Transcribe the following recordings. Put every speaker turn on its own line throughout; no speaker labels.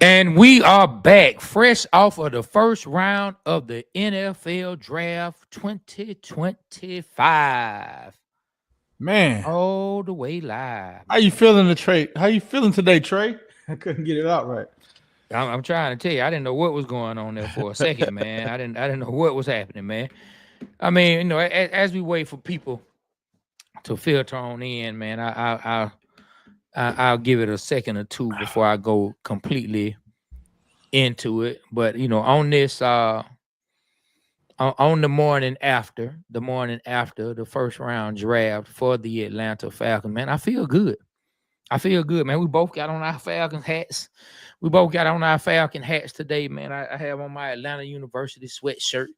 And we are back, fresh off of the first round of the NFL Draft 2025.
Man,
All the way live,
how you
man.
feeling the Trey? How you feeling today, Trey? I couldn't get it out right.
I'm trying to tell you, I didn't know what was going on there for a second, man. I didn't know what was happening, man. I mean, as we wait for people to filter on in, man, I'll give it a second or two before I go completely into it. But on this on the morning after the first round draft for the Atlanta Falcons, man, I feel good. I feel good, man. We both got on our Falcon hats. We both got on our Falcon hats today, man. I have on my Atlanta University sweatshirt,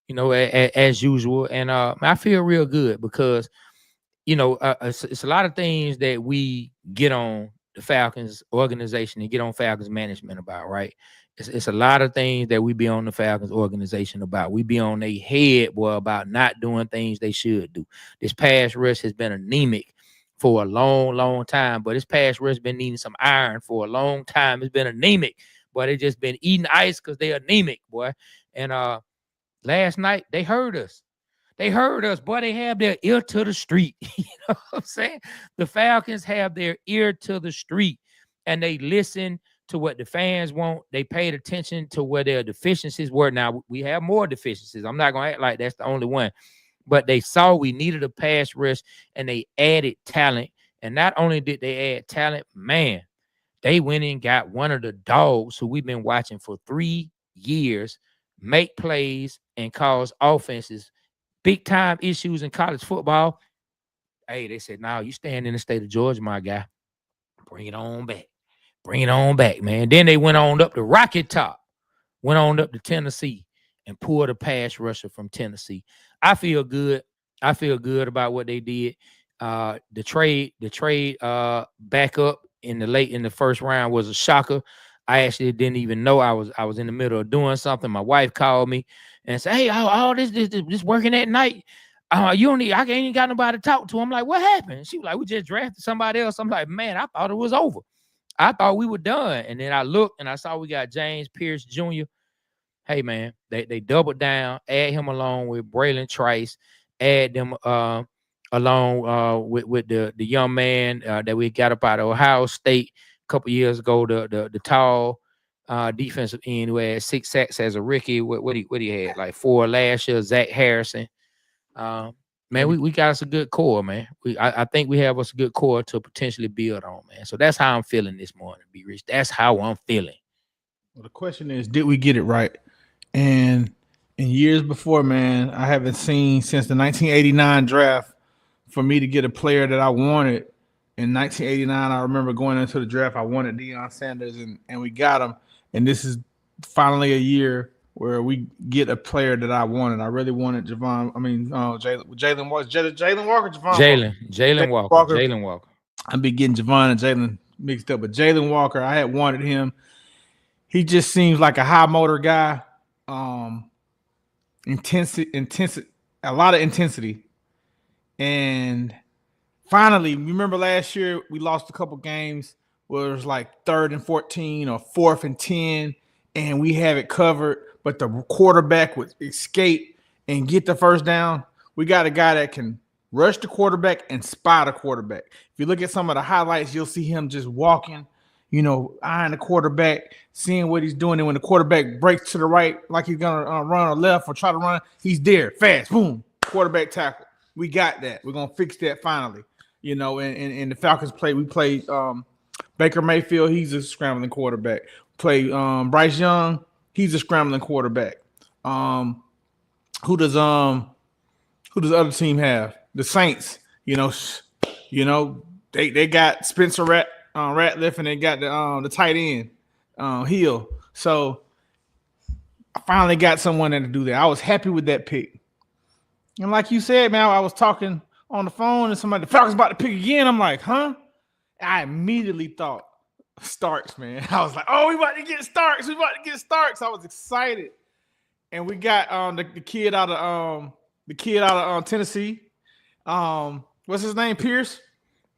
as usual, and I feel real good because it's a lot of things that we get on the Falcons organization and get on Falcons management about, right? It's a lot of things that we be on the Falcons organization about. We be on their head, boy, about not doing things they should do. This pass rush has been anemic for a long, long time, but this pass rush been needing some iron for a long time. It's been anemic, but they just been eating ice because they're anemic, boy. And last night they heard us. They heard us, boy. They have their ear to the street. You know what I'm saying? The Falcons have their ear to the street and they listen to what the fans want. They paid attention to where their deficiencies were. Now, we have more deficiencies. I'm not going to act like that's the only one. But they saw we needed a pass rush and they added talent. And not only did they add talent, man, they went and got one of the dogs who we've been watching for 3 years make plays and cause offenses big time issues in college football. Hey, they said, "Now you stand in the state of Georgia, my guy. Bring it on back. Bring it on back, man." Then they went on up to Rocky Top, went on up to Tennessee and pulled a pass rusher from Tennessee. I feel good. I feel good about what they did. The trade back up in the first round was a shocker. I actually didn't even know I was in the middle of doing something. My wife called me and said, "Hey, all this working at night. You don't need, I ain't even got nobody to talk to." I'm like, "What happened?" She was like, "We just drafted somebody else." I'm like, "Man, I thought it was over. I thought we were done." And then I looked and I saw we got James Pierce Jr. Hey man, they doubled down, add him along with Braylon Trice, add them along with the young man that we got up out of Ohio State a couple years ago, the tall defensive end who had 6 sacks as a rookie. What he had like 4 last year. Zach Harrison. Um, man, we got us a good core, man. I think we have us a good core to potentially build on, man. So that's how I'm feeling this morning, B Rich. That's how I'm feeling.
Well, the question is, did we get it right? And in years before, man, I haven't seen since the 1989 draft for me to get a player that I wanted. In 1989, I remember going into the draft, I wanted Deion Sanders, and we got him. And this is finally a year where we get a player that I wanted. I really wanted Javon. I mean, Jalen Walker, Jalen Walker, Javon Walker,
Jalen Walker.
Walker.
Jalen Walker.
I'd be getting Javon and Jalen mixed up, but Jalen Walker, I had wanted him. He just seems like a high motor guy. Intensity, a lot of intensity. And finally, remember last year we lost a couple games where it was like 3rd and 14 or 4th and 10, and we have it covered, but the quarterback would escape and get the first down. We got a guy that can rush the quarterback and spot a quarterback. If you look at some of the highlights, you'll see him just walking, eyeing the quarterback, seeing what he's doing. And when the quarterback breaks to the right, like he's going to run or left or try to run, he's there fast. Boom, quarterback tackle. We got that. We're going to fix that finally. And the Falcons we played Baker Mayfield. He's a scrambling quarterback. Play Bryce Young. He's a scrambling quarterback. Who does the other team have? The Saints. They got Spencer Ratliff, and they got the tight end Hill. So I finally got someone to do that. I was happy with that pick. And like you said, man, I was talking on the phone and the Falcons about to pick again. I'm like, huh? I immediately thought Starks, man. I was like, oh, we about to get Starks. I was excited. And we got the kid out of Tennessee. What's his name? Pierce?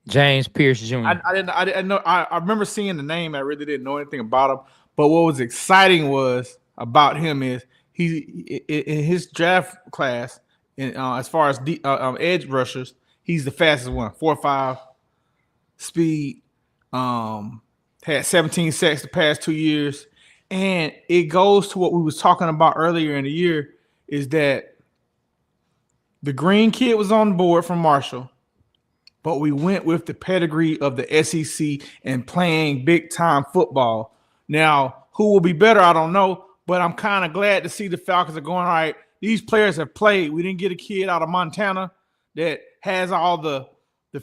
James Pierce Jr.
I didn't know. I remember seeing the name. I really didn't know anything about him. But what was exciting was about him is he in his draft class, and as far as edge rushers, he's the fastest one, 4.5 speed. Had 17 sacks the past 2 years, and it goes to what we was talking about earlier in the year is that the green kid was on the board from Marshall, but we went with the pedigree of the SEC and playing big time football. Now, who will be better? I don't know, but I'm kind of glad to see the Falcons are going, all right, these players have played. We didn't get a kid out of Montana that has all the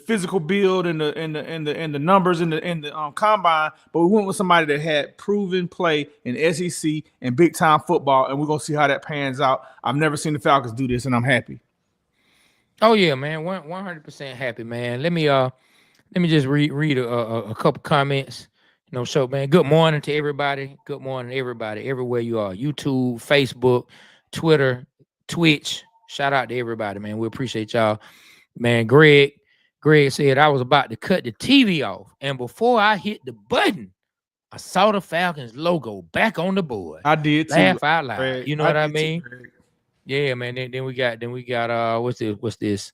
physical build and the numbers in the combine, but we went with somebody that had proven play in SEC and big time football, and we're gonna see how that pans out. I've never seen the Falcons do this, and I'm happy.
Oh yeah, man, 100% happy, man. Let me just read a couple comments. So man, good morning to everybody. Good morning, everybody, everywhere you are. YouTube, Facebook, Twitter, Twitch. Shout out to everybody, man. We appreciate y'all. Man, Greg said I was about to cut the TV off, and before I hit the button, I saw the Falcons logo back on the board.
I did too.
Laugh out loud.
Greg.
You know what I mean? Yeah, man. Then we got what's this?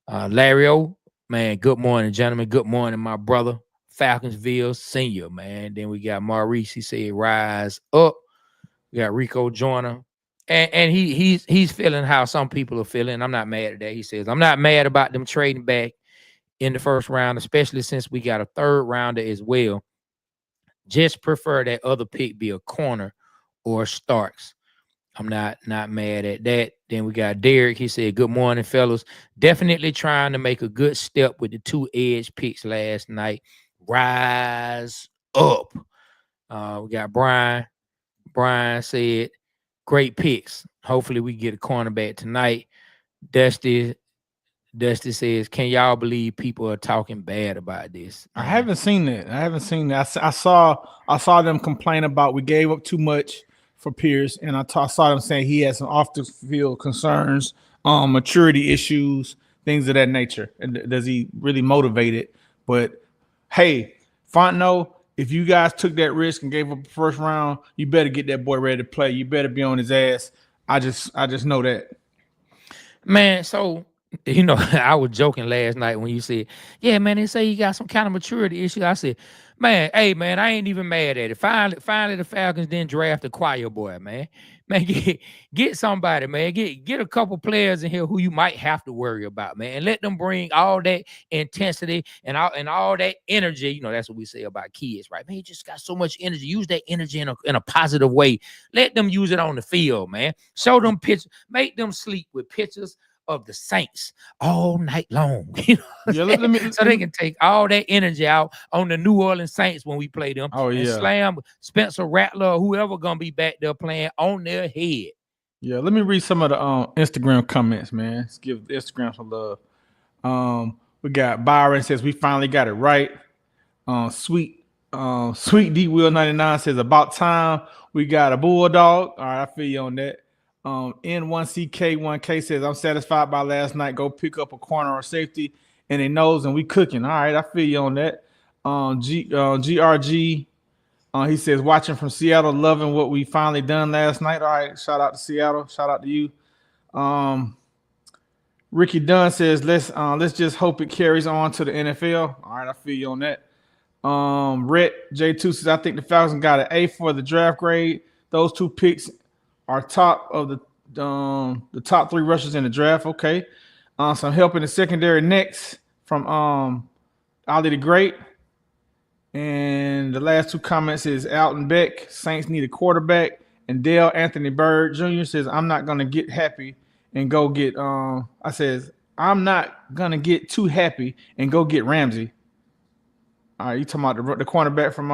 Larry O. Man, good morning, gentlemen. Good morning, my brother. Falconsville Senior, man. Then we got Maurice. He said, rise up. We got Rico Joyner. And he's feeling how some people are feeling. I'm not mad at that. He says, I'm not mad about them trading back in the first round, especially since we got a third rounder as well. Just prefer that other pick be a corner or Starks. I'm not mad at that. Then we got Derek. He said, good morning, fellas. Definitely trying to make a good step with the 2 edge picks last night. Rise up. We got Brian. Brian said, great picks. Hopefully we get a cornerback tonight. Dusty says, can y'all believe people are talking bad about this?
I haven't seen that. I saw them complain about we gave up too much for Pierce, and I saw them saying he had some off the field concerns, maturity issues, things of that nature. And does he really motivate it? But hey, Fontenot, if you guys took that risk and gave up the first round, you better get that boy ready to play. You better be on his ass. I just know that.
Man, so I was joking last night when you said, yeah, man, they say you got some kind of maturity issue. I said, man, hey, man, I ain't even mad at it. Finally, the Falcons didn't draft a choir boy, man. Man, get somebody, man. Get a couple players in here who you might have to worry about, man. And let them bring all that intensity and all that energy. That's what we say about kids, right? Man, you just got so much energy. Use that energy in a positive way. Let them use it on the field, man. Show them pictures. Make them sleep with pictures of the Saints all night long, so they can take all that energy out on the New Orleans Saints when we play them.
Oh,
and slam Spencer Rattler or whoever gonna be back there playing on their head.
Yeah, let me read some of the Instagram comments, man. Let's give Instagram some love. We got Byron says we finally got it right. Sweet D Will 99 says about time we got a bulldog. All right, I feel you on that. N1CK1K says, I'm satisfied by last night. Go pick up a corner or safety and a nose, and we cooking. All right, I feel you on that. GRG, he says, watching from Seattle, loving what we finally done last night. All right, shout out to Seattle. Shout out to you. Ricky Dunn says, let's just hope it carries on to the NFL. All right, I feel you on that. Rhett J2 says, I think the Falcons got an A for the draft grade. Those 2 picks are top of the top 3 rushers in the draft. Okay. Some help in the secondary next from Ali the Great. And the last 2 comments is Alton Beck. Saints need a quarterback. And Dale Anthony Bird Jr. says, I'm not going to get happy and go get I'm not going to get too happy and go get Ramsey. All right, you talking about the cornerback from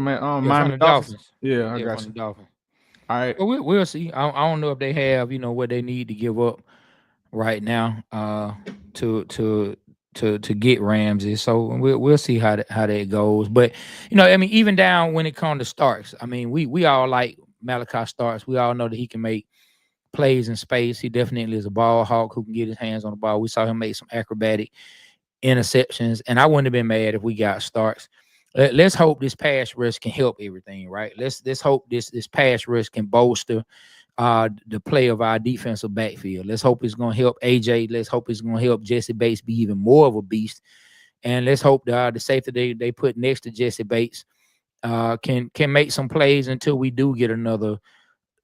Miami Dolphins. Yeah, I got you.
Dolphins.
All right.
Well, we'll see. I don't know if they have, what they need to give up right now to get Ramsey. So we'll see how that goes. But even down when it comes to Starks, we all like Malachi Starks. We all know that he can make plays in space. He definitely is a ball hawk who can get his hands on the ball. We saw him make some acrobatic interceptions, and I wouldn't have been mad if we got Starks. let's hope this pass rush can help everything, right? Let's hope this pass rush can bolster the play of our defensive backfield. Let's hope it's gonna help AJ. Let's hope it's gonna help Jesse Bates be even more of a beast. And let's hope the safety they put next to Jesse Bates can make some plays until we do get another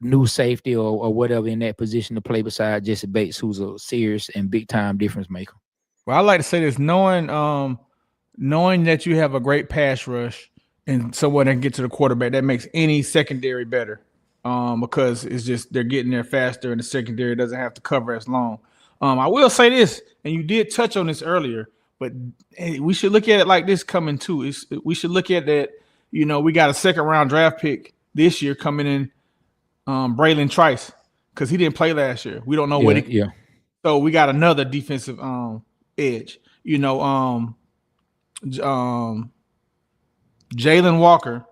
new safety or whatever in that position to play beside Jesse Bates, who's a serious and big time difference maker.
Well, I like to say this, knowing that you have a great pass rush and someone that can get to the quarterback, that makes any secondary better. Because it's just they're getting there faster and the secondary doesn't have to cover as long. I will say this, and you did touch on this earlier, but hey, we should look at it like this coming too. We should look at that. We got a second round draft pick this year coming in, Braylon Trice, because he didn't play last year. We don't know what he.
Yeah.
So we got another defensive edge. Jalen Walker.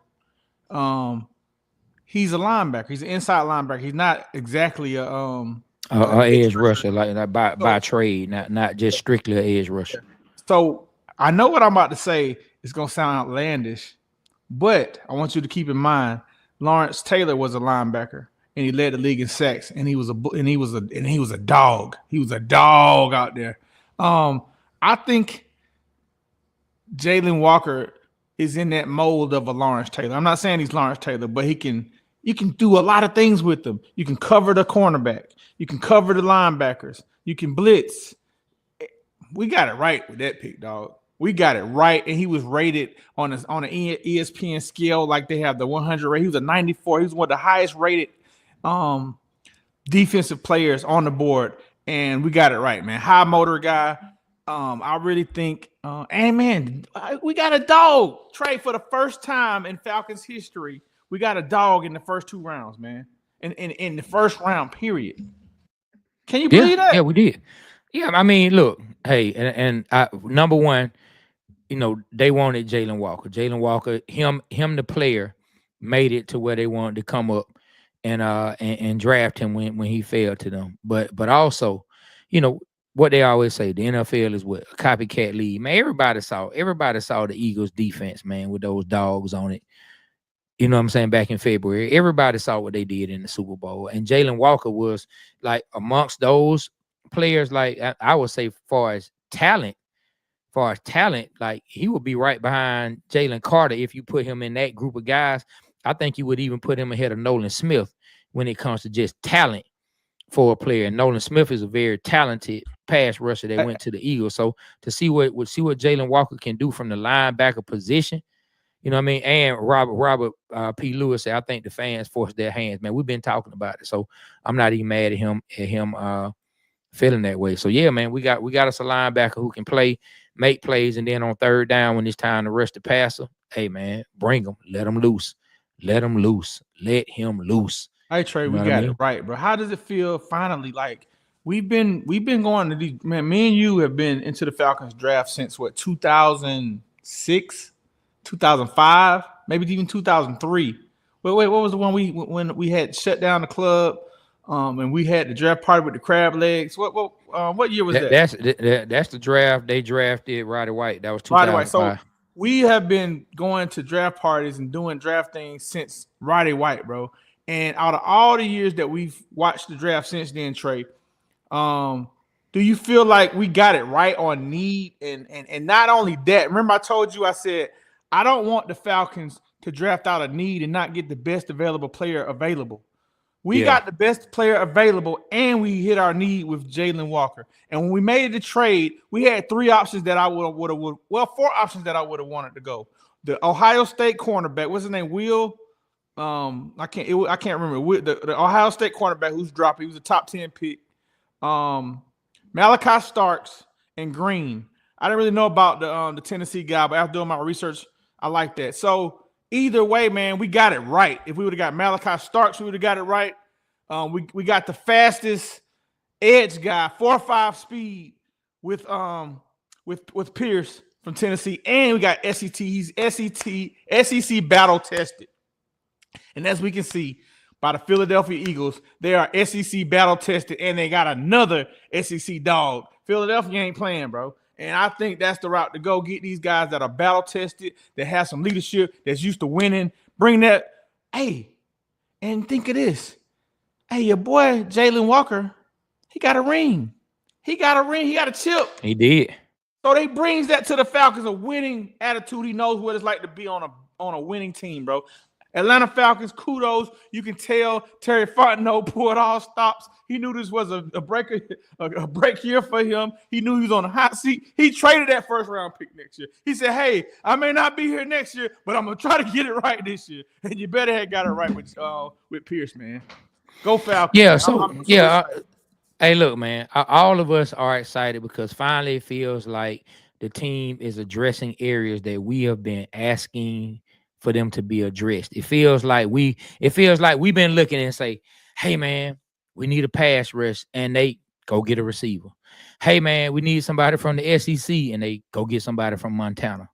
He's a linebacker. He's an inside linebacker. He's not exactly a
edge rusher like by trade, not just strictly an edge rusher.
So I know what I'm about to say is gonna sound outlandish, but I want you to keep in mind Lawrence Taylor was a linebacker and he led the league in sacks, and he was a dog. He was a dog out there. I think Jalen Walker is in that mold of a Lawrence Taylor. I'm not saying he's Lawrence Taylor, but you can do a lot of things with him. You can cover the cornerback. You can cover the linebackers. You can blitz. We got it right with that pick, dog. We got it right, and he was rated on an ESPN scale like they have the 100 rate. He was a 94. He was one of the highest rated defensive players on the board, and we got it right, man. High motor guy. I really think, and man, we got a dog. Trey, for the first time in Falcons history, we got a dog in the first 2 rounds, man. In the first round, period. Can you believe that?
Yeah, we did. Yeah, I mean, look, hey, and number one, they wanted Jalen Walker. Jalen Walker, him, the player, made it to where they wanted to come up and draft him when he failed to them. But also, what they always say, the NFL is what a copycat league. Man, everybody saw the Eagles defense, man, with those dogs on it. You know what I'm saying? Back in February, everybody saw what they did in the Super Bowl, and Jalen Walker was like amongst those players. Like I would say, far as talent, like he would be right behind Jalen Carter if you put him in that group of guys. I think you would even put him ahead of Nolan Smith when it comes to just talent for a player. And Nolan Smith is a very talented pass rusher that went to the Eagles. So to see what Jalen Walker can do from the linebacker position, you know what I mean? And Robert P. Lewis said, I think the fans forced their hands. Man, we've been talking about it. So I'm not even mad at him feeling that way. So yeah, man, we got us a linebacker who can make plays, and then on third down when it's time to rush the passer, hey man, bring him. Let him loose. Let him loose.
Hey Trey, we got it right, bro. How does it feel finally? Like we've been going to these, man. Me and you have been into the Falcons draft since what, 2006, 2005, maybe even 2003. Wait, what was the one when we had shut down the club, and we had the draft party with the crab legs? What year was that?
That's the draft. They drafted Roddy White. That was 2005.
Roddy White. So we have been going to draft parties and doing draft things since Roddy White, bro. And out of all the years that we've watched the draft since then, Trey, do you feel like we got it right on need? And not only that, remember I told you, I said, I don't want the Falcons to draft out a need and not get the best available player available. We got the best player available, and we hit our need with Jalen Walker. And when we made the trade, we had 4 options that I would have wanted to go. The Ohio State cornerback, what's his name? I can't remember. The Ohio State cornerback who's dropped. He was a top 10 pick. Malachi Starks and Green. I didn't really know about the Tennessee guy, but after doing my research, I like that. So either way, man, we got it right. If we would have got Malachi Starks, we would have got it right. We got the fastest edge guy, 4.5 speed with Pierce from Tennessee, and we got SEC. He's SEC battle tested. And as we can see by the Philadelphia Eagles, they are SEC battle tested, and they got another SEC dog. Philadelphia ain't playing, bro. And I think that's the route to go. Get these guys that are battle tested, that have some leadership, that's used to winning. Bring that. Hey, and think of this. Hey, your boy Jalen Walker, he got a ring. He got a ring. He got a chip.
He did.
So they brings that to the Falcons, a winning attitude. He knows what it's like to be on a winning team, bro. Atlanta Falcons, kudos. You can tell Terry Fontenot pulled all stops. He knew this was a break year for him. He knew he was on a hot seat. He traded that first round pick next year. He said, hey, I may not be here next year, but I'm going to try to get it right this year. And you better have got it right with Pierce, man. Go Falcons.
Yeah, so hey, look, man, all of us are excited because finally it feels like the team is addressing areas that we have been asking for them to be addressed. It feels like we've been looking and say, hey, man, we need a pass rush, and they go get a receiver. Hey, man, we need somebody from the SEC, and they go get somebody from Montana.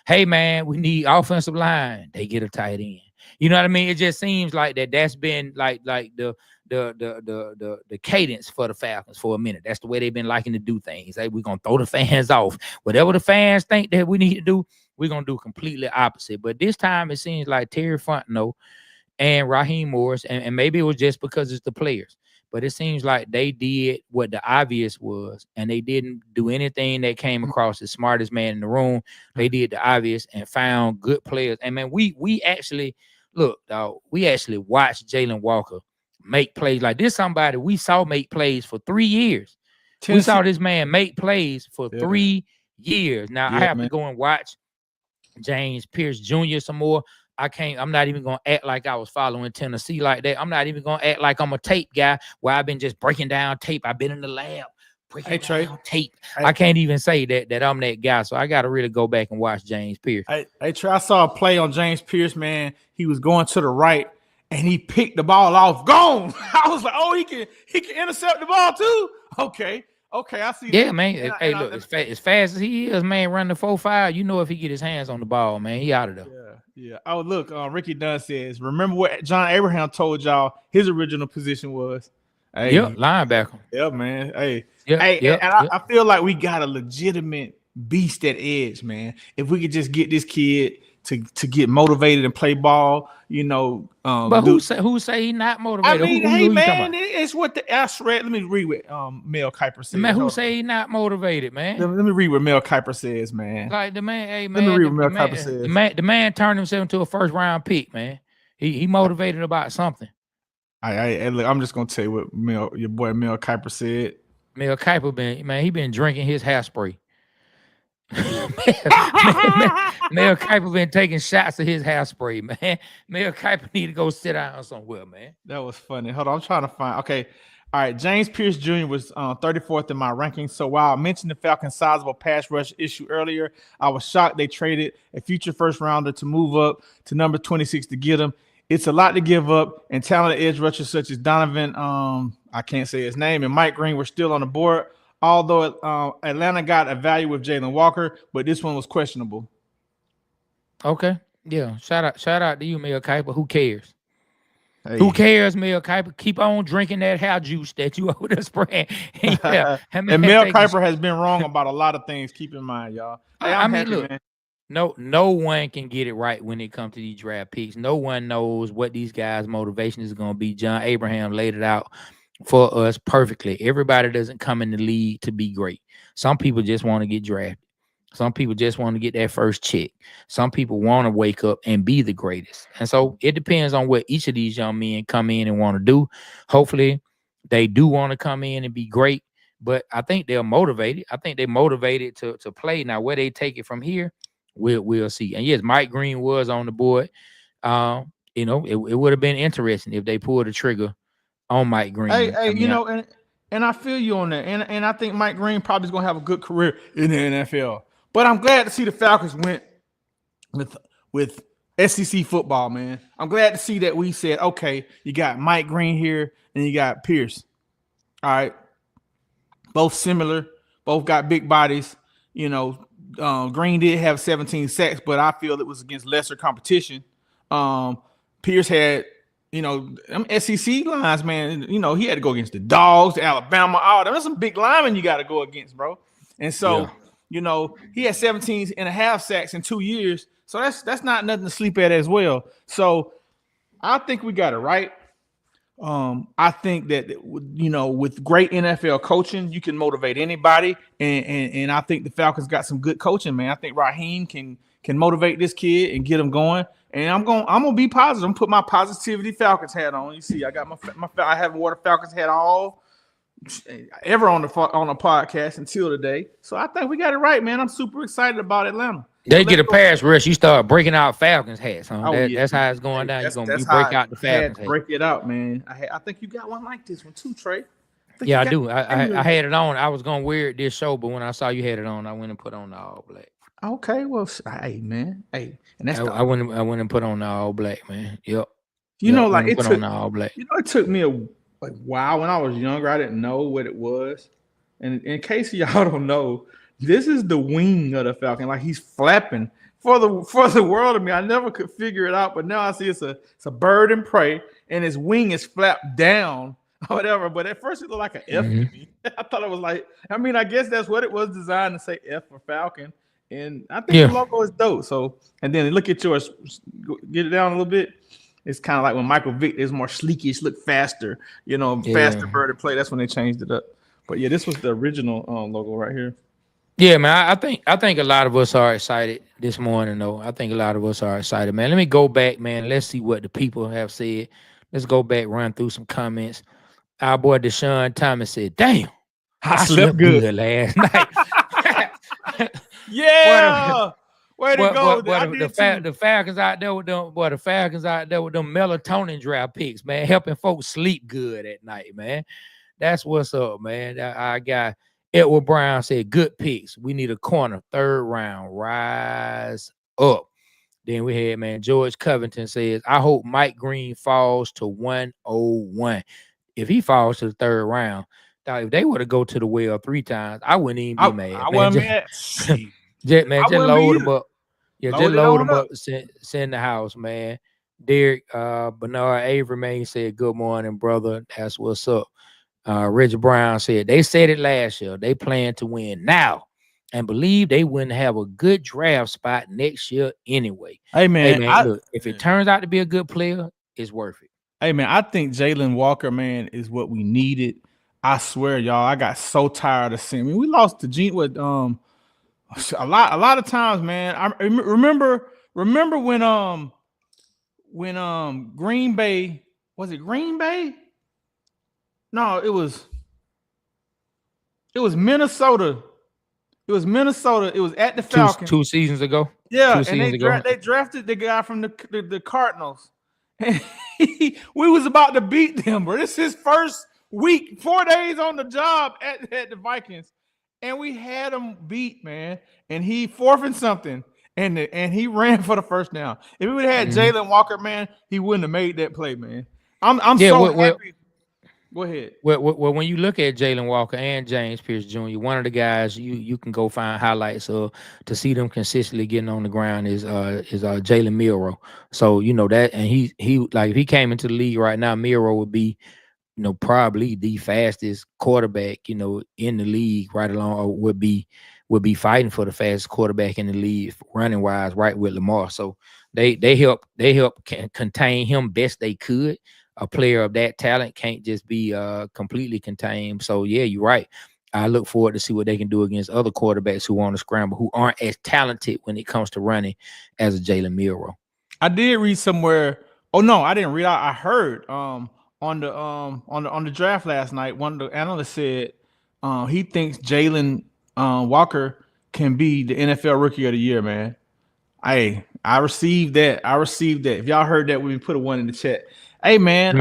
Hey, man, we need offensive line. They get a tight end. You know what I mean? It just seems like that's been like the cadence for the Falcons for a minute. That's the way they've been liking to do things. Hey, we're gonna throw the fans off. Whatever the fans think that we need to do, we're gonna do completely opposite. But this time it seems like Terry Fontenot and Raheem Morris, and maybe it was just because it's the players, but it seems like they did what the obvious was, and they didn't do anything that came across the smartest man in the room. They did the obvious and found good players. And man, we actually look, dog, we actually watched Jalen Walker make plays like this. Somebody we saw make plays for 3 years. We saw this man make plays for 3 years. Now I have to go and watch James Pierce Jr. some more. I'm not even gonna act like I was following Tennessee like that. I'm not even gonna act like I'm a tape guy where I've been just breaking down tape. I've been in the lab breaking down tape. I can't even say that I'm that guy. So I gotta really go back and watch James Pierce.
I saw a play on James Pierce, man. He was going to the right and he picked the ball off. Gone. I was like, oh, he can intercept the ball too. Okay, I see.
Yeah, that. Man. Hey, look, as fast as he is, man, running the 4.5, you know, if he get his hands on the ball, man, he out of there.
Yeah. Oh, look, Ricky Dunn says, remember what John Abraham told y'all his original position was?
Hey, linebacker.
Yeah, man. I feel like we got a legitimate beast at edge, man. If we could just get this kid to get motivated and play ball, you know.
But who say he not motivated?
I mean, who man, it's what the read. Let me read what Mel Kiper said.
Man, who say he not motivated, man?
Let me read what Mel Kiper says, man.
Like the man, hey man.
Let me read what Mel Kiper says.
The man turned himself into a first round pick, man. He motivated about something.
Look, I'm just gonna tell you what your boy Mel Kiper said.
Mel Kiper he been drinking his hairspray. Mel Kiper been taking shots of his hairspray, man. Mel Kiper need to go sit down somewhere, man.
That was funny. Hold on, I'm trying to find. Okay, all right. James Pierce Jr. was 34th in my rankings. So while I mentioned the Falcons' sizable pass rush issue earlier, I was shocked they traded a future first rounder to move up to number 26 to get him. It's a lot to give up, and talented edge rushers such as Donovan, I can't say his name, and Mike Green were still on the board. Although Atlanta got a value with Jalen Walker, but this one was questionable.
Okay, yeah. Shout out to you, Mel Kiper. Who cares? Hey. Who cares, Mel Kiper? Keep on drinking that hair juice that you over there spraying.
And Mel Kiper has been wrong about a lot of things. Keep in mind, y'all. Hey,
I mean, look, man. No one can get it right when it comes to these draft picks. No one knows what these guys' motivation is going to be. John Abraham laid it out for us perfectly. Everybody doesn't come in the league to be great. Some people just want to get drafted. Some people just want to get that first check. Some people want to wake up and be the greatest. And so it depends on what each of these young men come in and want to do. Hopefully, they do want to come in and be great. But I think they're motivated. I think they're motivated to play. Now, where they take it from here, we'll see. And yes, Mike Green was on the board. You know, it would have been interesting if they pulled the trigger on Mike Green.
And I feel you on that. And I think Mike Green probably is going to have a good career in the NFL. But I'm glad to see the Falcons went with SEC football, man. I'm glad to see that we said, okay, you got Mike Green here and you got Pierce. All right. Both similar. Both got big bodies. You know, Green did have 17 sacks, but I feel it was against lesser competition. Pierce had, you know, them SEC lines, man. You know, he had to go against the Dogs, the Alabama. All them. There's some big linemen you got to go against, bro. And so, He had 17 and a half sacks in 2 years. So that's not nothing to sleep at as well. So I think we got it right. I think that with great NFL coaching, you can motivate anybody, and I think the Falcons got some good coaching, man. I think Raheem can motivate this kid and get him going. And I'm gonna be positive. I'm gonna put my positivity Falcons hat on. You see, I got I haven't worn a Falcons hat all ever on the podcast until today. So I think we got it right, man. I'm super excited about Atlanta. So
They get a pass rush. You start breaking out Falcons hats. Huh?
Yeah.
That's how it's going down. You
How
break out the Falcons hat.
break it out, man. I think you got one like this one too, Trey.
Yeah, I do. I had it on. I was gonna wear it this show, but when I saw you had it on, I went and put on the all black.
Okay, well, hey, man, hey, and that's
I went and put on the all black, man. Yep.
It
took on the all black.
It took me a while when I was younger. I didn't know what it was, and in case y'all don't know, this is the wing of the Falcon. Like he's flapping for the world of me. I never could figure it out, but now I see it's a bird and prey, and his wing is flapped down or whatever. But at first it looked like an F to me. I thought it was like, I guess that's what it was designed to say, F for Falcon. And I think the logo is dope. So, and then look at yours, get it down a little bit. It's kind of like when Michael Vick is more sleekish, look faster, faster bird and play. That's when they changed it up. But yeah, this was the original logo right here.
Yeah, man. I think a lot of us are excited this morning, though. I think a lot of us are excited, man. Let me go back, man. Let's see what the people have said. Let's go back, run through some comments. Our boy Deshaun Thomas said, "Damn, I slept good last night."
Yeah, way to go!
The Falcons out there with them, the Falcons out there with them melatonin draft picks, man, helping folks sleep good at night, man. That's what's up, man. I got Edward Brown said, "Good picks. We need a corner, 3rd round. Rise up." Then we had, man, George Covington says, "I hope Mike Green falls to 101. If he falls to the 3rd round, if they were to go to the well 3 times, I wouldn't even be mad.
I wouldn't mad.
Just load them up. Yeah, just load them up. Send the house, man." Derek Bernard Avery, man, said, "Good morning, brother. That's what's up." Rich Brown said, "They said it last year. They plan to win now and believe they wouldn't have a good draft spot next year anyway."
Hey, man,
look, if it turns out to be a good player, it's worth it.
Hey, man, I think Jalen Walker, man, is what we needed. I swear, y'all, I got so tired of seeing. We lost to Gene with a lot of times, man. I remember when Green Bay, was it Green Bay? No, it was Minnesota. It was Minnesota. It was at the Falcons
2 seasons ago.
Yeah, and they drafted the guy from the Cardinals. And we was about to beat them, bro. This is his first week, 4 days on the job at the Vikings, and we had him beat, man. And he 4th and something, and he ran for the first down. If we would have had Jalen Walker, man, he wouldn't have made that play, man. I'm so happy. Go ahead.
Well, when you look at Jalen Walker and James Pierce Jr., one of the guys you can go find highlights of to see them consistently getting on the ground is Jalen Milroe. So that, and he like if he came into the league right now, Milroe would be probably the fastest quarterback in the league right along, or would be fighting for the fastest quarterback in the league running wise, right with Lamar. So they help contain him best they could. A player of that talent can't just be completely contained. So yeah, you're right. I look forward to see what they can do against other quarterbacks who want to scramble, who aren't as talented when it comes to running as a Jalen Milroe.
I did read somewhere. Oh no, I didn't read. I heard on the draft last night, one of the analysts said he thinks Jalen Walker can be the NFL Rookie of the Year, man. I received that. If y'all heard that, we put a 1 in the chat. Hey, man.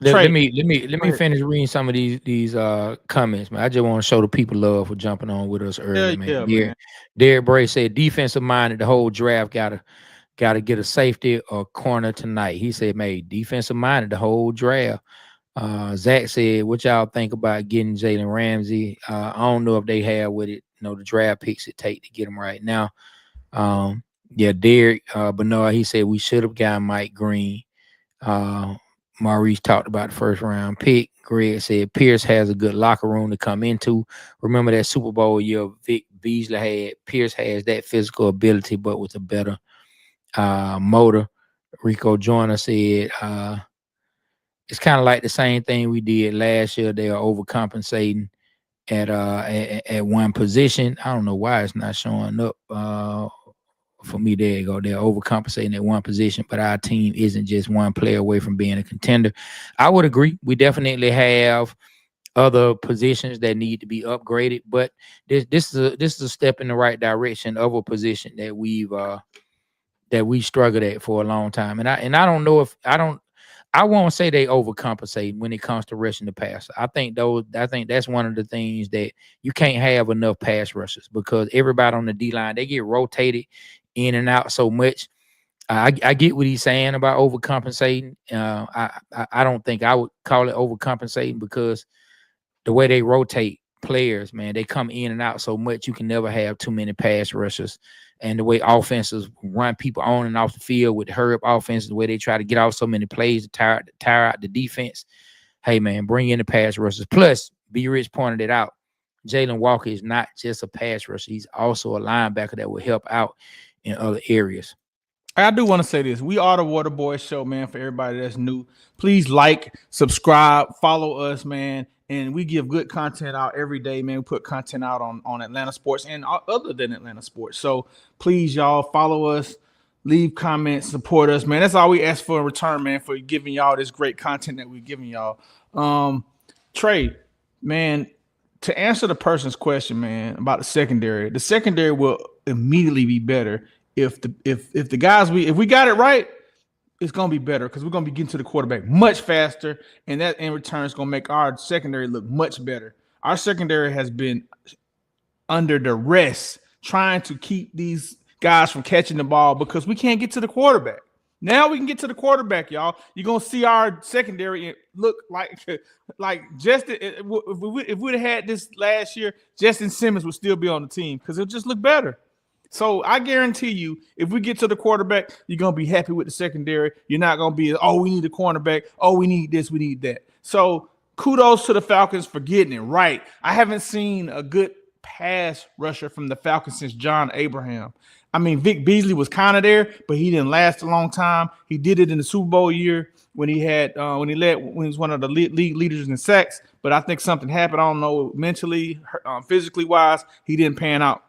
Let me finish reading some of these comments, man. I just want to show the people love for jumping on with us early, man. Yeah, Derek Bray said defensive minded the whole draft gotta get a safety or corner tonight. He said, man, defensive minded the whole draft. Zach said, what y'all think about getting Jalen Ramsey? I don't know if they have with it, the draft picks it take to get him right now. Yeah, Derek Bernard, he said we should have gotten Mike Green. Maurice talked about the 1st round pick. Greg said Pierce has a good locker room to come into. Remember that Super Bowl year, Vic Pierce has that physical ability, but with a better motor. Rico Joyner said it's kind of like the same thing we did last year. They are overcompensating at one position. I don't know why it's not showing up for me. There you go. They're overcompensating at one position, but our team isn't just one player away from being a contender. I would agree. We definitely have other positions that need to be upgraded, but this is a step in the right direction of a position that we struggled at for a long time. And I don't know if I won't say they overcompensate when it comes to rushing the passer. I think that's one of the things that you can't have enough pass rushers because everybody on the D line, they get rotated in and out so much. I get what he's saying about overcompensating. I don't think I would call it overcompensating because the way they rotate players, man, they come in and out so much you can never have too many pass rushers. And the way offenses run people on and off the field with hurry-up offenses, the way they try to get off so many plays to tire out the defense. Hey, man, bring in the pass rushers. Plus, B. Rich pointed it out. Jalen Walker is not just a pass rusher. He's also a linebacker that will help out in other areas.
I do want to say this. We are the Water Boys Show, man, for everybody that's new. Please like, subscribe, follow us, man. And we give good content out every day, man. We put content out on Atlanta sports and other than Atlanta sports. So please, y'all, follow us, leave comments, support us, man. That's all we ask for in return, man, for giving y'all this great content that we're giving y'all. Trey, man, to answer the person's question, man, about the secondary will immediately be better if the guys if we got it right. It's going to be better because we're going to be getting to the quarterback much faster, and that in return is going to make our secondary look much better. Our secondary has been under duress trying to keep these guys from catching the ball because we can't get to the quarterback. Now we can get to the quarterback, y'all. You're going to see our secondary look like Justin. If we'd have had this last year, Justin Simmons would still be on the team because it'll just look better. So I guarantee you, if we get to the quarterback, you're going to be happy with the secondary. You're not going to be, oh, we need a cornerback. Oh, we need this, we need that. So kudos to the Falcons for getting it right. I haven't seen a good pass rusher from the Falcons since John Abraham. I mean, Vic Beasley was kind of there, but he didn't last a long time. He did it in the Super Bowl year when he was one of the league leaders in sacks. But I think something happened. I don't know, mentally, physically wise, he didn't pan out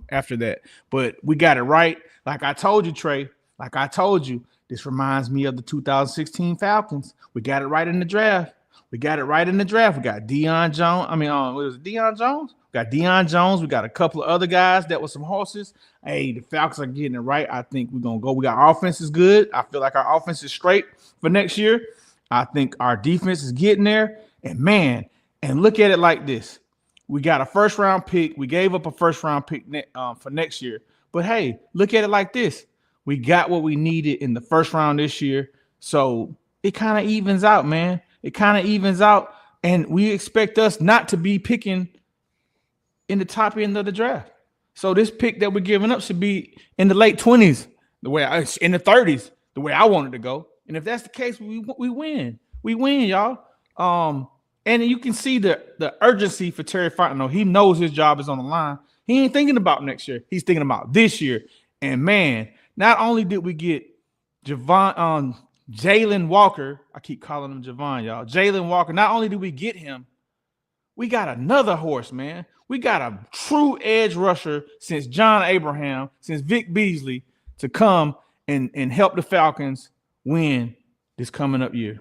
after that. But we got it right. Like I told you, Trey. Like I told you, this reminds me of the 2016 Falcons. We got it right in the draft. We got Deion Jones. What was it, Deion Jones? We got Deion Jones. We got a couple of other guys that were some horses. Hey, the Falcons are getting it right. I think we're going to go. We got our offense is good. I feel like our offense is straight for next year. I think our defense is getting there. And, man, and look at it like this. We got a first-round pick. We gave up a first-round pick for next year. But, hey, look at it like this. We got what we needed in the first round this year. So it kind of evens out, man. It kind of evens out. And we expect us not to be picking in the top end of the draft. So this pick that we're giving up should be in the late 20s, in the 30s, the way I wanted to go. And if that's the case, we win. We win, y'all. And you can see the urgency for Terry Fontenot. He knows his job is on the line. He ain't thinking about next year. He's thinking about this year. And, man, not only did we get Jalen Walker, I keep calling him Javon, y'all. Jalen Walker, not only did we get him, we got another horse, man. We got a true edge rusher since John Abraham, since Vic Beasley, to come and help the Falcons win this coming up year.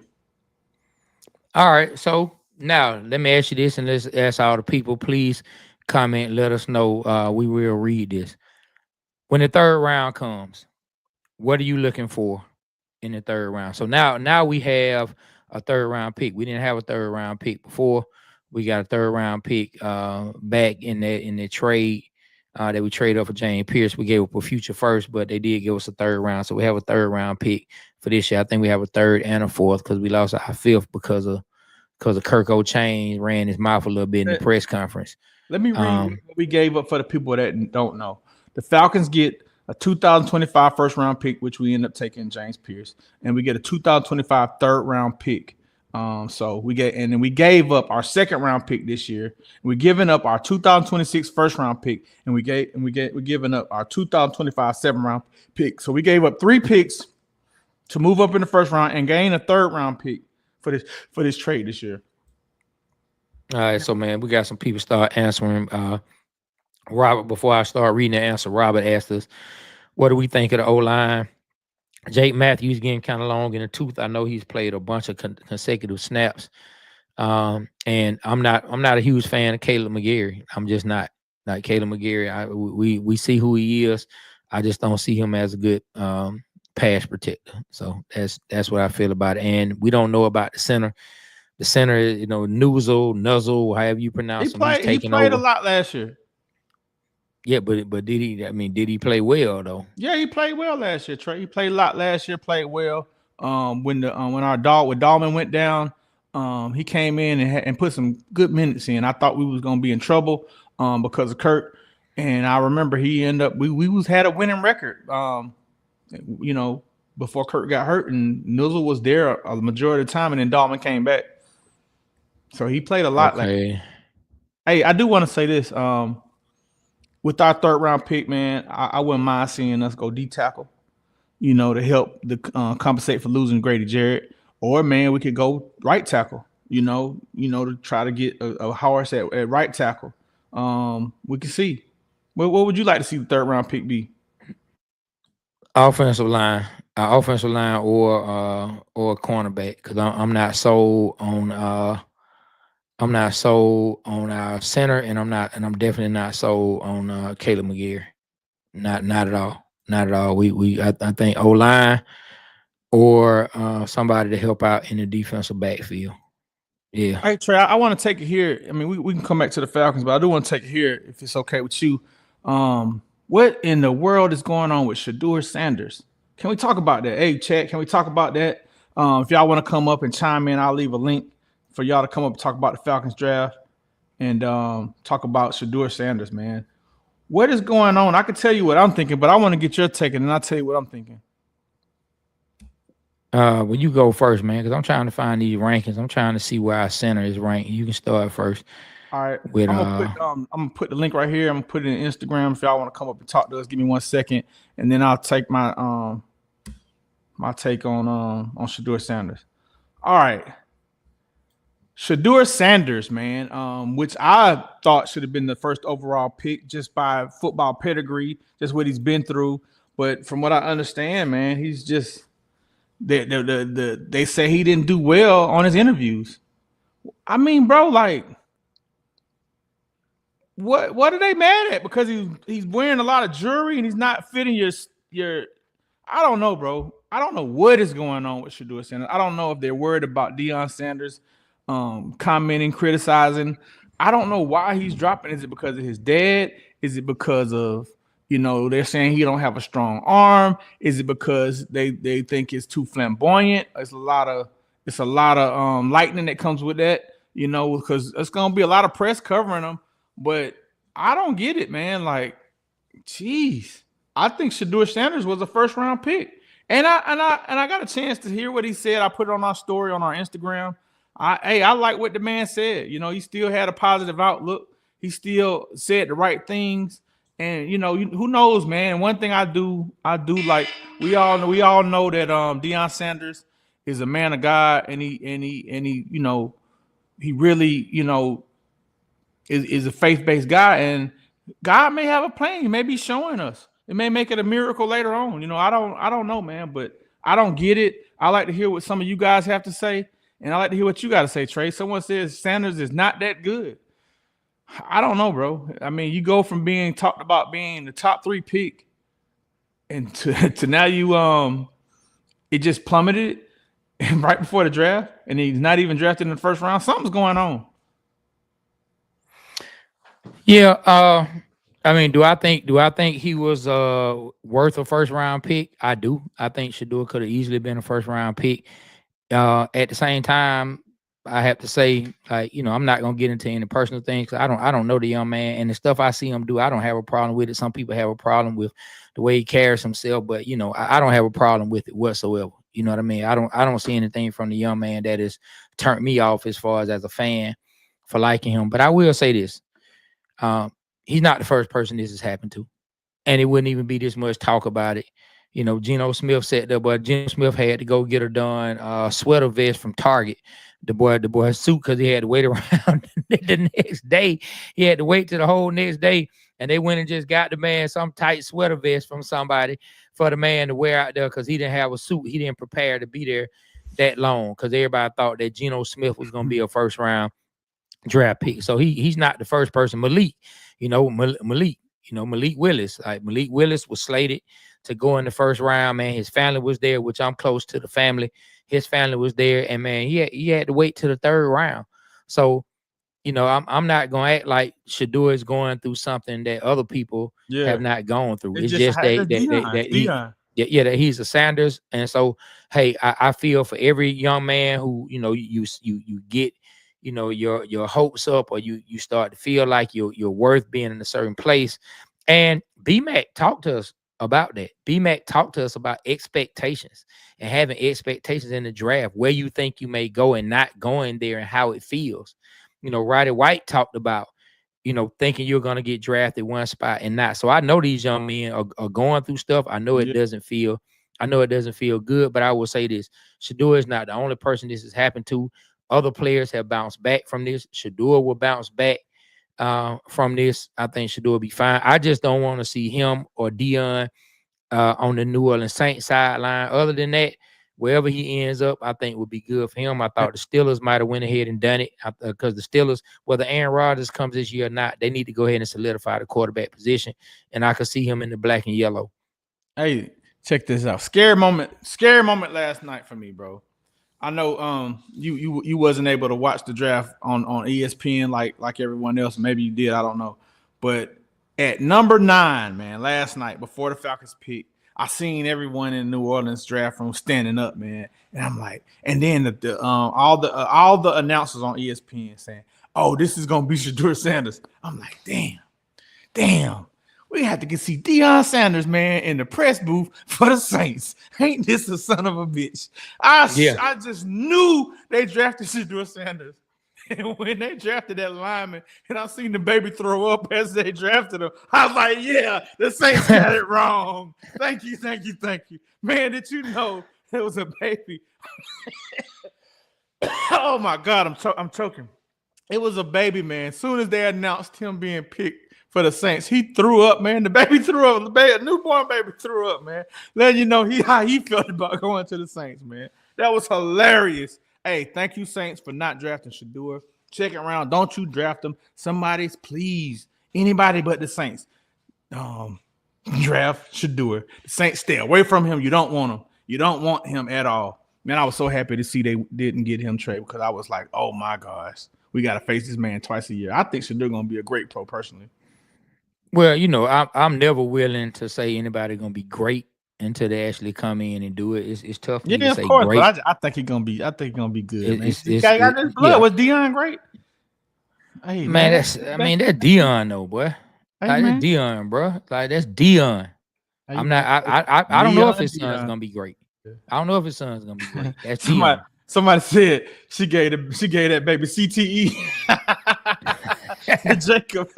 All right, so now let me ask you this, and let's ask all the people, please comment, let us know. We will read this. When the third round comes, what are you looking for in the third round? So now we have a third round pick. We didn't have a third round pick before. We got a third round pick back in the trade that we traded up for James Pierce. We gave up a future first, but they did give us a third round. So we have a third round pick for this year. I think we have a third and a fourth because we lost our fifth because of Kirk O'Chain ran his mouth a little bit in the press conference.
Let me read what we gave up for the people that don't know. The Falcons get a 2025 first round pick, which we end up taking James Pierce, and we get a 2025 third round pick So we gave up our second round pick this year. We're giving up our 2026 first round pick, and we're giving up our 2025 7th round pick. So we gave up 3 picks to move up in the first round and gain a 3rd round pick for this trade this year.
All right, so man, we got some people start answering. Robert, before I start reading the answer, Robert asked us, "What do we think of the O line?" Jake Matthews getting kind of long in the tooth. I know he's played a bunch of consecutive snaps, and I'm not a huge fan of Caleb McGarry. I'm just not like Caleb McGarry. We see who he is. I just don't see him as a good pass protector. So that's what I feel about it. And we don't know about the center. The center, Nuzzle, however you pronounce him,
he played a lot last year.
Yeah, but did he? I mean, did he play well though?
Yeah, he played well last year. Trey, he played a lot last year. Played well. When our Dahlman went down, he came in and put some good minutes in. I thought we was gonna be in trouble because of Kurt, and I remember he ended up we had a winning record. Before Kurt got hurt, and Nuzzle was there a majority of the time, and then Dahlman came back. So he played a lot.
Okay.
Hey, I do want to say this. With our 3rd round pick, man, I wouldn't mind seeing us go D tackle, to help compensate for losing Grady Jarrett. Or, man, we could go right tackle, to try to get a horse at right tackle. We can see. What would you like to see the 3rd round pick be?
Offensive line or cornerback, because I'm not sold on our center, and I'm definitely not sold on Caleb McGarry. Not at all. Not at all. I think O line or somebody to help out in the defensive backfield. Yeah.
All right, Trey, I want to take it here. I mean, we can come back to the Falcons, but I do want to take it here if it's okay with you. What in the world is going on with Shedeur Sanders? Can we talk about that? Hey, chat, can we talk about that? If y'all want to come up and chime in, I'll leave a link for y'all to come up and talk about the Falcons draft and talk about Shedeur Sanders, man. What is going on? I can tell you what I'm thinking, but I want to get your take, and then I'll tell you what I'm thinking.
Well, you go first, man, because I'm trying to find these rankings. I'm trying to see where our center is ranked. You can start first.
All right. I'm gonna put the link right here. I'm gonna put it in Instagram if y'all want to come up and talk to us. Give me 1 second, and then I'll take my take on Shedeur Sanders. All right. Shedeur Sanders, man, which I thought should have been the first overall pick just by football pedigree, just what he's been through. But from what I understand, man, he's just they say he didn't do well on his interviews. I mean, bro, like, what are they mad at? Because he's wearing a lot of jewelry and he's not fitting your. I don't know, bro. I don't know what is going on with Shedeur Sanders. I don't know if they're worried about Deion Sanders commenting, criticizing. I don't know why he's dropping. Is it because of his dad? Is it because of, they're saying he don't have a strong arm? Is it because they think it's too flamboyant? It's a lot of lightning that comes with that, because it's gonna be a lot of press covering him. But I don't get it, man. Like, geez, I think Shedeur Sanders was a 1st round pick, and I got a chance to hear what he said. I put it on our story on our Instagram. I like what the man said. He still had a positive outlook. He still said the right things. And who knows, man. One thing I do like, we all know that Deion Sanders is a man of God, and he really is a faith-based guy, and God may have a plan. He may be showing us. It may make it a miracle later on. I don't know, man, but I don't get it. I like to hear what some of you guys have to say. And I like to hear what you got to say, Trey. Someone says Sanders is not that good. I don't know, bro. I mean, you go from being talked about being the top 3 pick, and to now you it just plummeted right before the draft, and he's not even drafted in the 1st round. Something's going on.
Yeah. I mean, do I think he was worth a 1st round pick? I do. I think Shedeur could have easily been a 1st round pick. At the same time, I have to say, like, I'm not gonna get into any personal things. I don't know the young man, and the stuff I see him do, I don't have a problem with it. Some people have a problem with the way he carries himself, but I don't have a problem with it whatsoever. You know what I mean? I don't see anything from the young man that has turned me off as far as a fan for liking him. But I will say this: um, he's not the first person this has happened to, and it wouldn't even be this much talk about it. Geno Smith said that, but Geno Smith had to go get her done sweater vest from Target. The boy suit because he had to wait around the next day. He had to wait till the whole next day, and they went and just got the man some tight sweater vest from somebody for the man to wear out there because he didn't have a suit. He didn't prepare to be there that long because everybody thought that Geno Smith was going to be a first round draft pick. So he's not the first person. Malik, Malik Willis. Like Malik Willis was slated to go in the first round, man. His family was there, which I'm close to the family. His family was there, and man, he had to wait to the third round. So, I'm not gonna act like Shador is going through something that other people have not gone through. It's just that he,
Dion.
that he's a Sanders, and so hey, I feel for every young man who you get your hopes up, or you start to feel like you're worth being in a certain place. And BMAC talked to us about that. BMAC talked to us about expectations and having expectations in the draft, where you think you may go and not going there and how it feels. Roddy White talked about, thinking you're going to get drafted one spot and not. So I know these young men are going through stuff. I know it doesn't feel good, but I will say this: Shador is not the only person this has happened to. Other players have bounced back from this. Shador will bounce back from this. I think Shador will be fine. I just don't want to see him or Dion on the New Orleans Saints sideline. Other than that, wherever he ends up, I think would be good for him. I thought the Steelers might have went ahead and done it because the Steelers, whether Aaron Rodgers comes this year or not, they need to go ahead and solidify the quarterback position. And I could see him in the black and yellow.
Hey, check this out. Scary moment last night for me, bro. I know you wasn't able to watch the draft on ESPN like everyone else. Maybe you did, I don't know. But at number 9, man, last night before the Falcons pick, I seen everyone in New Orleans draft room standing up, man, and I'm like, and then all the announcers on ESPN saying, "Oh, this is gonna be Shador Sanders." I'm like, damn. We had to see Deion Sanders, man, in the press booth for the Saints. Ain't this a son of a bitch? I just knew they drafted Shador Sanders. And when they drafted that lineman, and I seen the baby throw up as they drafted him, I was like, yeah, the Saints got it wrong. Thank you. Man, did you know it was a baby? Oh, my God, I'm choking. It was a baby, man. As soon as they announced him being picked for the Saints, he threw up, man. The baby threw up. A newborn baby threw up, man. Letting you know how he felt about going to the Saints, man. That was hilarious. Hey, thank you, Saints, for not drafting Shador. Check it around. Don't you draft him. Somebody's, please. Anybody but the Saints. Draft Shador. The Saints, stay away from him. You don't want him. You don't want him at all. Man, I was so happy to see they didn't get him traded because I was like, oh, my gosh. We got to face this man twice a year. I think Shador going to be a great pro personally.
Well, I'm never willing to say anybody going to be great until they actually come in and do it. It's tough for me to say
course,
great.
But I think he's gonna be good. This guy got his blood. Was Dion great?
Hey, man, that's Dion though, boy. Hey, like, that's Dion, bro. Like, that's Dion. Hey, I'm not. I don't know if his son's gonna be great. I don't know if his son's gonna be great. That's Dion.
Somebody said she gave that baby CTE. Jacob.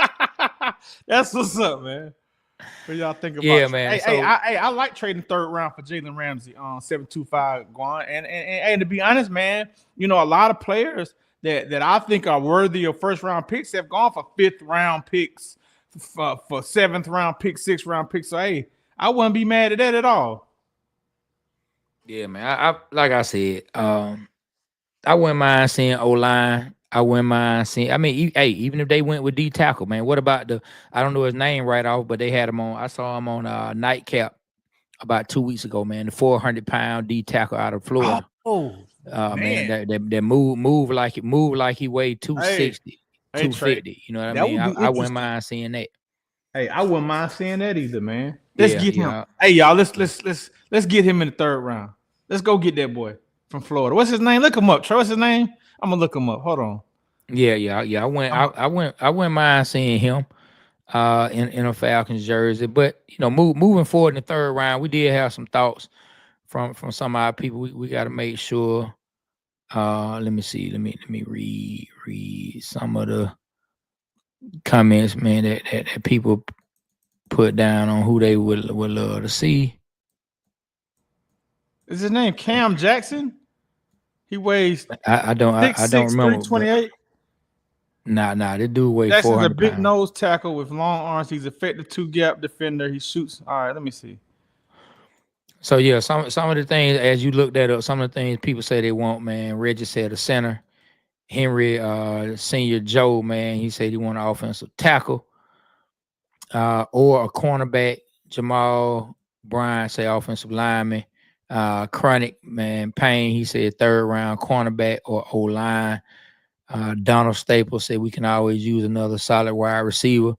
That's what's up, man. What y'all think about?
Yeah, man.
I like trading third round for Jalen Ramsey on 725 Guan. And to be honest, man, a lot of players that I think are worthy of first round picks have gone for 5th round picks, for 7th round picks, 6th round picks. So hey, I wouldn't be mad at that at all.
Yeah, man. I like I said, I wouldn't mind seeing O-line. I wouldn't mind seeing. I mean, even if they went with D tackle, man. What about I don't know his name right off, but they had him on. I saw him on Nightcap about 2 weeks ago, man. The 400-pound D tackle out of Florida. Man, that move like he weighed 260, 250. You know what I mean? I wouldn't mind seeing that.
Hey, I wouldn't mind seeing that either, man. Let's get him. Hey, y'all, let's get him in the 3rd round. Let's go get that boy from Florida. What's his name? Look him up. Troy, what's his name? I'm gonna look him up. Hold on.
Yeah. I wouldn't mind seeing him in a Falcons jersey. But moving forward in the 3rd round, we did have some thoughts from some of our people. We got to make sure. Let me see. Let me read some of the comments, man, that people put down on who they would love to see.
Is his name Cam Jackson? He weighs
I don't
6'6",
remember, but
328.
nah, this dude weigh
Jackson's a
400
big
pounds.
nose tackle with long arms. He's effective two-gap defender. He shoots. All right, let me see.
So yeah, some of the things as you look that up, some of the things people say they want, man. Reggie said a center. Henry Senior Joe, man, he said he want an offensive tackle. Or a cornerback. Jamal Bryan say offensive lineman. Chronic man Payne, he said third round cornerback or O line. Donald Staples said we can always use another solid wide receiver.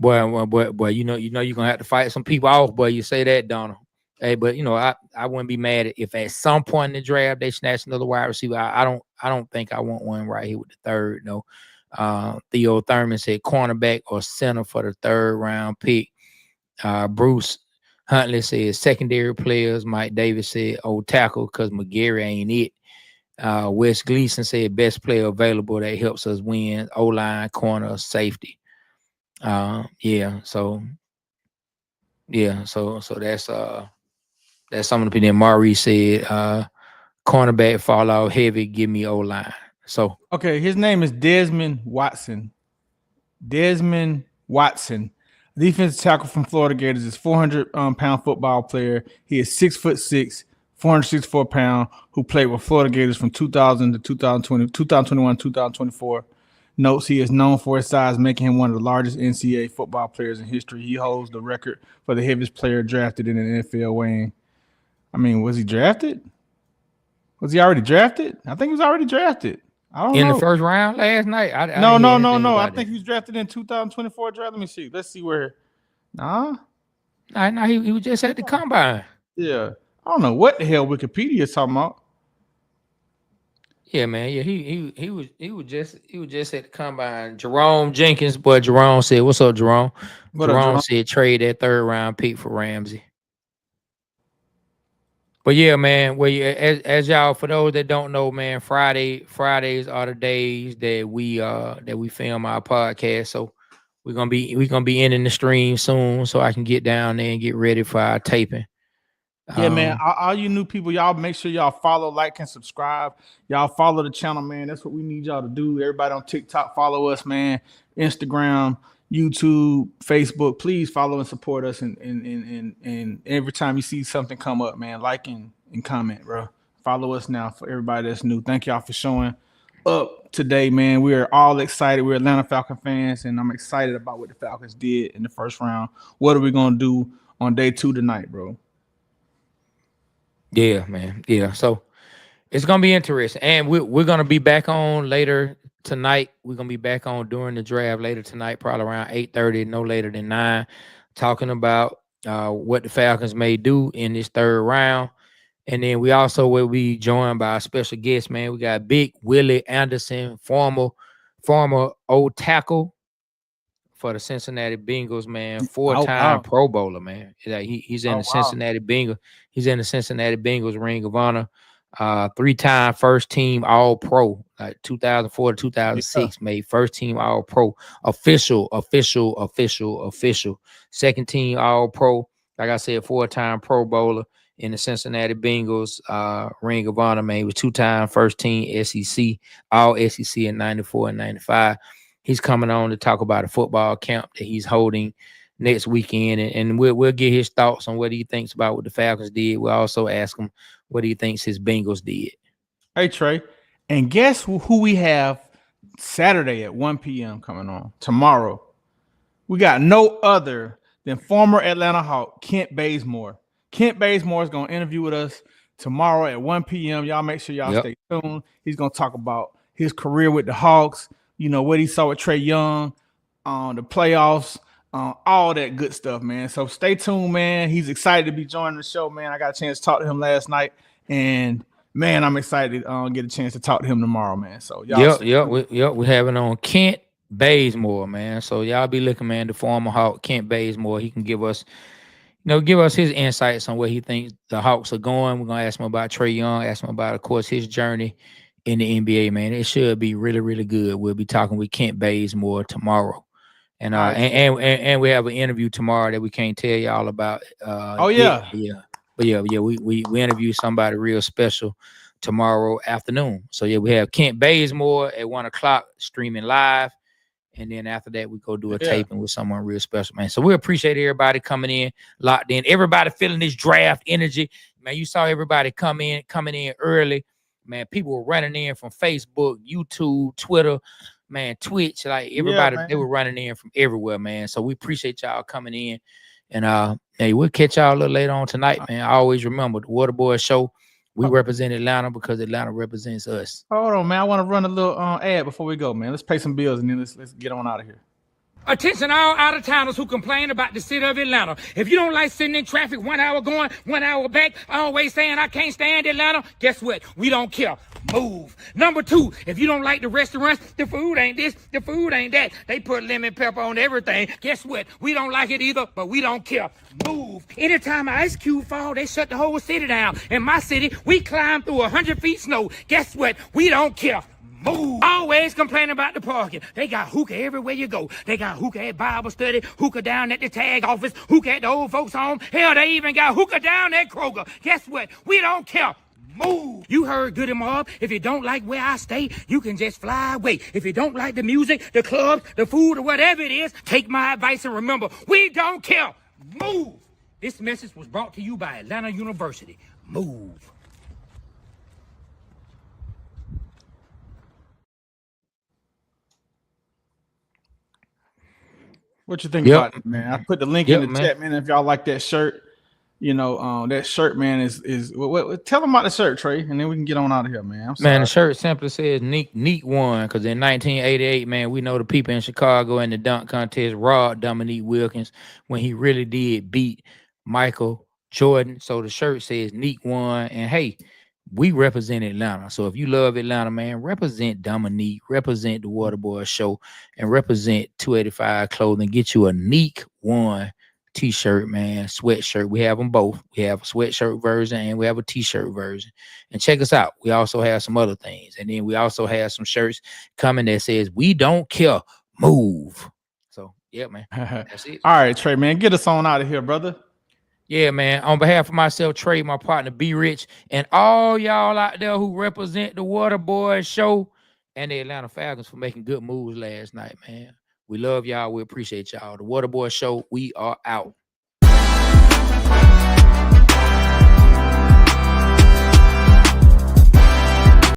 Boy, you're gonna have to fight some people off, boy. You say that, Donald. Hey, but I wouldn't be mad if at some point in the draft they snatch another wide receiver. I don't think I want one right here with the third. No. Theo Thurman said cornerback or center for the third round pick. Bruce Huntley said secondary players. Mike Davis said old tackle because McGarry ain't it. Wes Gleason said best player available that helps us win. O-line, corner, safety. Yeah, so that's some of the opinion. Maurice said cornerback fall out heavy, give me O-line. So
okay, his name is Desmond Watson. Desmond Watson, defensive tackle from Florida Gators, is 400-pound football player. He is 6'6", 464 pounds, who played with Florida Gators from 2000 to 2020, 2021, 2024. Notes he is known for his size, making him one of the largest NCAA football players in history. He holds the record for the heaviest player drafted in an NFL weighing. I mean, was he drafted? Was he already drafted? I think he was already drafted. I don't know.
In the first round last night? I
No.
didn't hear anything about
I
that.
think he was drafted in 2024 draft. Let me see. Let's see where. Nah.
Nah, he was just at the combine.
Yeah. I don't know what the hell Wikipedia is talking about.
Yeah, man. Yeah, he was just at the combine. Jerome Jenkins, boy. Jerome said, "What's up, Jerome?"
What up,
Jerome
Jerome?
said, "Trade that third round pick for Ramsey." But yeah, man. Well, yeah, as y'all, for those that don't know, man, Fridays are the days that we film our podcast. So we're gonna be ending the stream soon, so I can get down there and get ready for our taping.
Yeah, man. All you new people, y'all make sure y'all follow, like, and subscribe. Y'all follow the channel, man. That's what we need y'all to do. Everybody on TikTok, follow us, man. Instagram, YouTube, Facebook. Please follow and support us. And every time you see something come up, man, like and comment, bro. Follow us now for everybody that's new. Thank y'all for showing up today, man. We are all excited. We're Atlanta Falcon fans, and I'm excited about what the Falcons did in the first round. What are we gonna do on day 2 tonight, bro?
Yeah, man. Yeah. So it's gonna be interesting. And we're gonna be back on later tonight. We're gonna be back on during the draft later tonight, probably around 8:30, no later than 9, talking about what the Falcons may do in this third round. And then we also will be joined by a special guest, man. We got Big Willie Anderson, former old tackle for the Cincinnati Bengals, man.
Oh,
4-time
wow.
Pro Bowler, man. Like he's in
Oh,
the
wow.
Cincinnati Bengals. He's in the Cincinnati Bengals Ring of Honor. 3-time first team All Pro, like 2004 to
Yeah.
2006, made first team All Pro, official. Second team All Pro, like I said, 4-time Pro Bowler in the Cincinnati Bengals Ring of Honor, man. He was 2-time first team SEC, All SEC in 94 and 95. He's coming on to talk about a football camp that he's holding next weekend, and we'll get his thoughts on what he thinks about what the Falcons did. We'll also ask him what he thinks his Bengals did.
Hey, Trey. And guess who we have Saturday at 1 p.m. coming on tomorrow? We got no other than former Atlanta Hawk, Kent Bazemore. Kent Bazemore is going to interview with us tomorrow at 1 p.m. Y'all make sure y'all stay tuned. He's going to talk about his career with the Hawks, what he saw with Trae Young, the playoffs, all that good stuff, man. So stay tuned, man. He's excited to be joining the show, man. I got a chance to talk to him last night, and man, I'm excited to get a chance to talk to him tomorrow, man. So y'all,
we're having on Kent Bazemore, man. So y'all be looking, man. The former Hawk, Kent Bazemore. He can give us Give us his insights on where he thinks the Hawks are going. We're gonna ask him about Trey Young, ask him about, of course, his journey in the NBA. Man, it should be really, really good. We'll be talking with Kent Bazemore tomorrow, and
All
uh,
right,
and,
Trey.
and we have an interview tomorrow that we can't tell y'all about.
Oh
Yet,
yeah,
yeah. We interview somebody real special tomorrow afternoon. So yeah, we have Kent Bazemore at 1 o'clock streaming live. And then after that, we go do a
yeah,
taping with someone real special, man. So we appreciate everybody coming in, locked in. Everybody feeling this draft energy, man. You saw everybody coming in early, man. People were running in from Facebook, YouTube, Twitter, man, Twitch. Like
yeah,
everybody, they
man.
were running in from everywhere, man. So we appreciate y'all coming in, and hey, we'll catch y'all a little later on tonight, man. I always remember the Waterboy Show. We represent Atlanta because Atlanta represents us.
Hold on, man. I want to run a little ad before we go, man. Let's pay some bills and then let's get on out of here.
Attention all out-of-towners who complain about the city of Atlanta. If you don't like sitting in traffic 1 hour going, 1 hour back, always saying I can't stand Atlanta, guess what? We don't care. Move. Number 2, if you don't like the restaurants, the food ain't this, the food ain't that. They put lemon pepper on everything. Guess what? We don't like it either, but we don't care. Move. Anytime an ice cube fall, they shut the whole city down. In my city, we climb through 100 feet snow. Guess what? We don't care. Move. Always complaining about the parking. They got hookah everywhere you go. They got hookah at Bible study, hookah down at the tag office, hookah at the old folks' home. Hell, they even got hookah down at Kroger. Guess what? We don't care. Move. You heard Goody Mob. If you don't like where I stay, you can just fly away. If you don't like the music, the clubs, the food, or whatever it is, take my advice and remember, we don't care. Move. This message was brought to you by Atlanta University. Move.
What you think
Yep.
about it, man? I put the link in the
man.
chat, man. If y'all like that shirt, that shirt, man, is tell them about the shirt, Trey, and then we can get on out of here, man. I'm sorry.
Man, the shirt simply says neat one, because in 1988, man, we know the people in Chicago in the dunk contest robbed Dominique Wilkins when he really did beat Michael Jordan. So the shirt says neat one, and hey, we represent Atlanta. So if you love Atlanta, man, represent Dominique, represent the Waterboy Show, and represent 285 Clothing. Get you a neat one t-shirt, man, sweatshirt. We have them both. We have a sweatshirt version and we have a t-shirt version. And check us out. We also have some other things. And then we also have some shirts coming that says, we don't care, move. So, yeah, man. That's it.
All right, Trey, man, get us on out of here, brother.
Yeah, man. On behalf of myself, Trey, my partner, Be Rich, and all y'all out there who represent the Waterboy Show and the Atlanta Falcons for making good moves last night, man. We love y'all. We appreciate y'all. The Waterboy Show, we are out.